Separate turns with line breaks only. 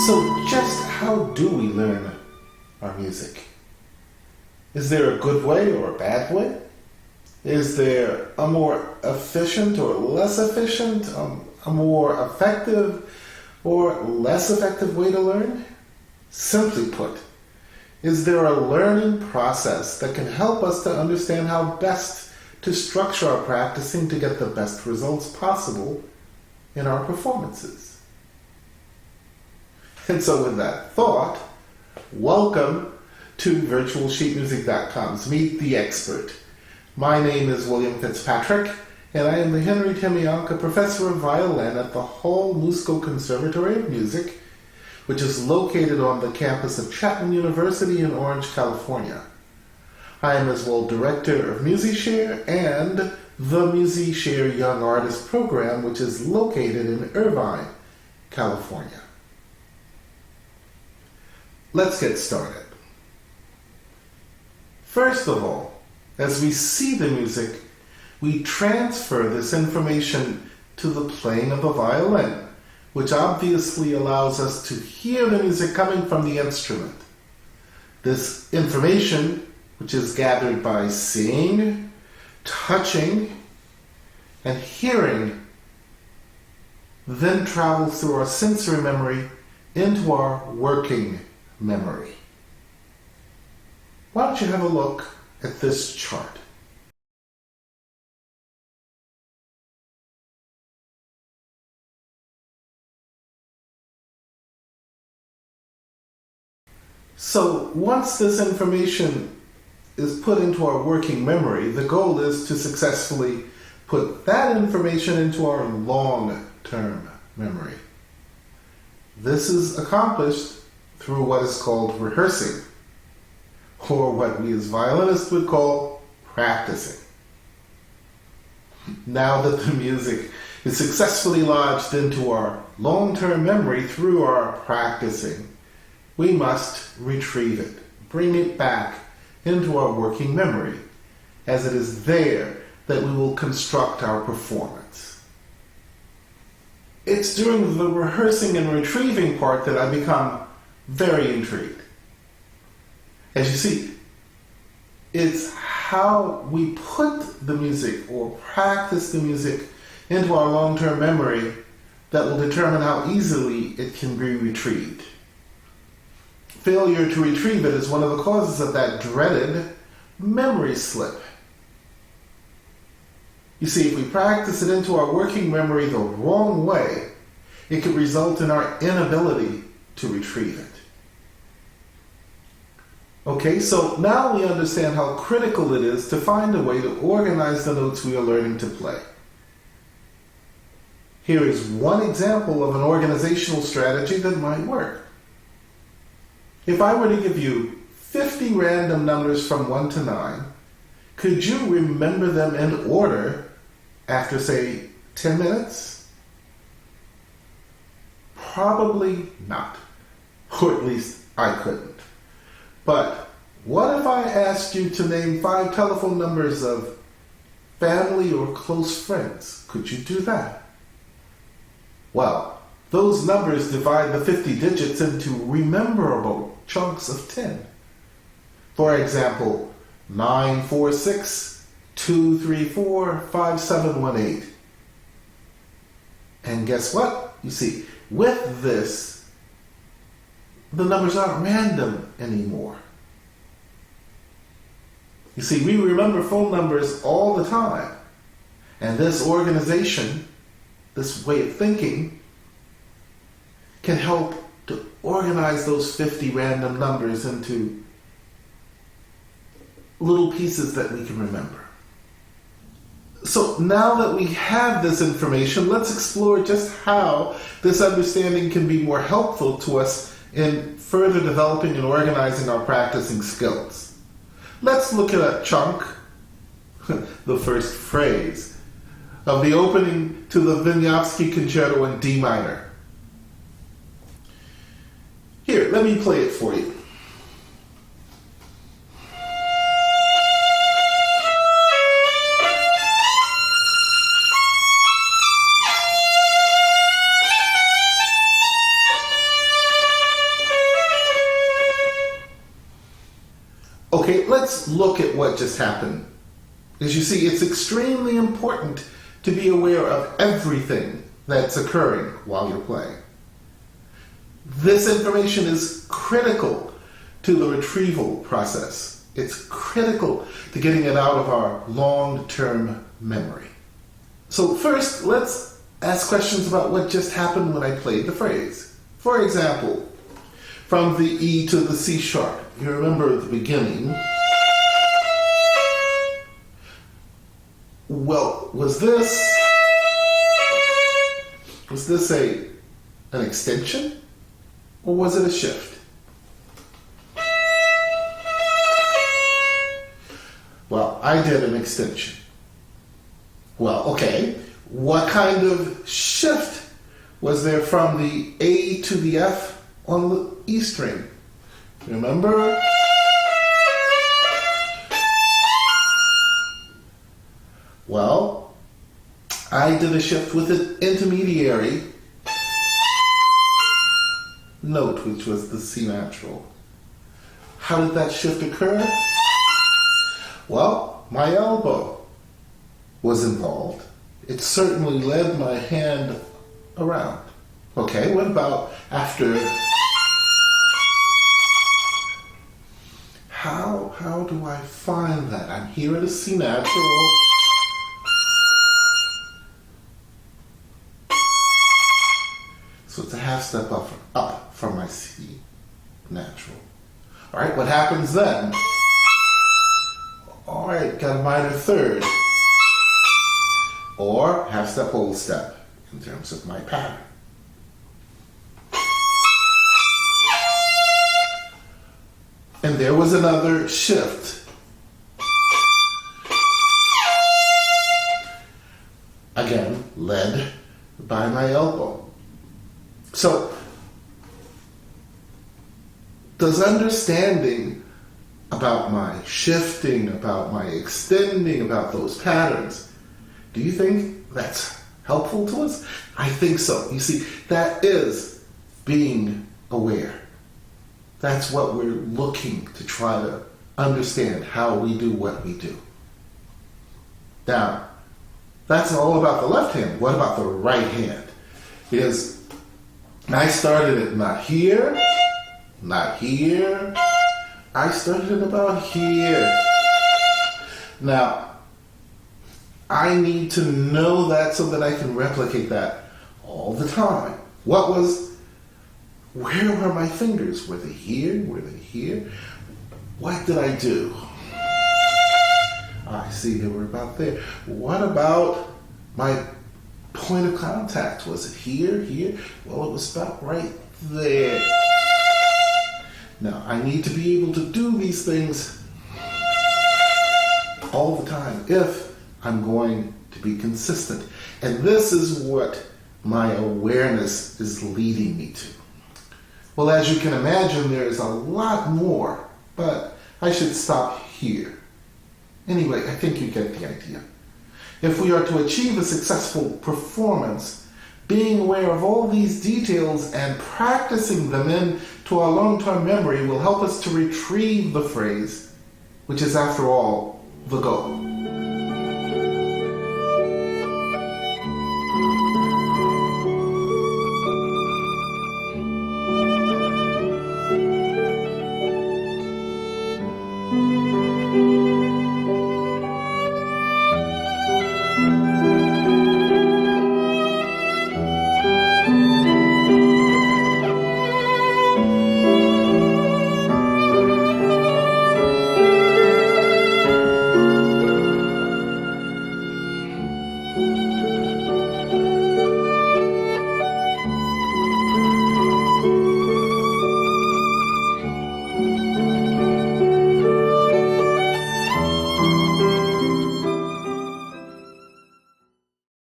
So just how do we learn our music? Is there a good way or a bad way? Is there a more efficient or less efficient, a more effective or less effective way to learn? Simply put, is there a learning process that can help us to understand how best to structure our practicing to get the best results possible in our performances? And so with that thought, welcome to virtualsheetmusic.com's Meet the Expert. My name is William Fitzpatrick, and I am the Henry Timianka Professor of Violin at the Hall Musco Conservatory of Music, which is located on the campus of Chapman University in Orange, California. I am as well Director of MusiShare and the MusiShare Young Artist Program, which is located in Irvine, California. Let's get started. First of all, as we see the music, we transfer this information to the playing of the violin, which obviously allows us to hear the music coming from the instrument. This information, which is gathered by seeing, touching, and hearing, then travels through our sensory memory into our working memory. Why don't you have a look at this chart? So once this information is put into our working memory, the goal is to successfully put that information into our long-term memory. This is accomplished through what is called rehearsing, or what we as violinists would call practicing. Now that the music is successfully lodged into our long-term memory through our practicing, we must retrieve it, bring it back into our working memory, as it is there that we will construct our performance. It's during the rehearsing and retrieving part that I become very intrigued. As you see, it's how we put the music or practice the music into our long-term memory that will determine how easily it can be retrieved. Failure to retrieve it is one of the causes of that dreaded memory slip. You see, if we practice it into our working memory the wrong way, it could result in our inability to retrieve it. Okay, so now we understand how critical it is to find a way to organize the notes we are learning to play. Here is one example of an organizational strategy that might work. If I were to give you 50 random numbers from 1 to 9, could you remember them in order after, say, 10 minutes? Probably not, or at least I couldn't. But what if I asked you to name 5 telephone numbers of family or close friends? Could you do that? Well, those numbers divide the 50 digits into rememberable chunks of 10. For example, 946 234 5718. And guess what? You see, with this, the numbers aren't random anymore. You see, we remember phone numbers all the time. And this organization, this way of thinking, can help to organize those 50 random numbers into little pieces that we can remember. So now that we have this information, let's explore just how this understanding can be more helpful to us in further developing and organizing our practicing skills. Let's look at a chunk, the first phrase, of the opening to the Wieniawski Concerto in D minor. Here, let me play it for you. let's look at what just happened. As you see, it's extremely important to be aware of everything that's occurring while you're playing. This information is critical to the retrieval process. It's critical to getting it out of our long-term memory. So first, let's ask questions about what just happened when I played the phrase. For example, from the E to the C sharp. You remember at the beginning. Well, was this an extension, or was it a shift? Well, I did an extension. Well, okay, what kind of shift was there from the A to the F on the E string? Remember? Well, I did a shift with an intermediary note, which was the C natural. How did that shift occur? Well, my elbow was involved. It certainly led my hand around. Okay, what about after? How do I find that? I'm here at a C natural. So it's a half step up from my C natural. All right, what happens then? All right, got a minor third. Or half step, whole step in terms of my pattern. And there was another shift. Again, led by my elbow. So, does understanding about my shifting, about my extending, about those patterns, do you think that's helpful to us? I think so. You see, that is being aware. That's what we're looking to try to understand, how we do what we do. Now, that's all about the left hand. What about the right hand? Because I started it not here, not here. I started it about here. Now, I need to know that so that I can replicate that all the time. Where were my fingers? Were they here? Were they here? What did I do? I see they were about there. What about my point of contact? Was it here, here? Well, it was about right there. Now, I need to be able to do these things all the time if I'm going to be consistent. And this is what my awareness is leading me to. Well, as you can imagine, there's a lot more, but I should stop here. Anyway, I think you get the idea. If we are to achieve a successful performance, being aware of all these details and practicing them into our long-term memory will help us to retrieve the phrase, which is, after all, the goal.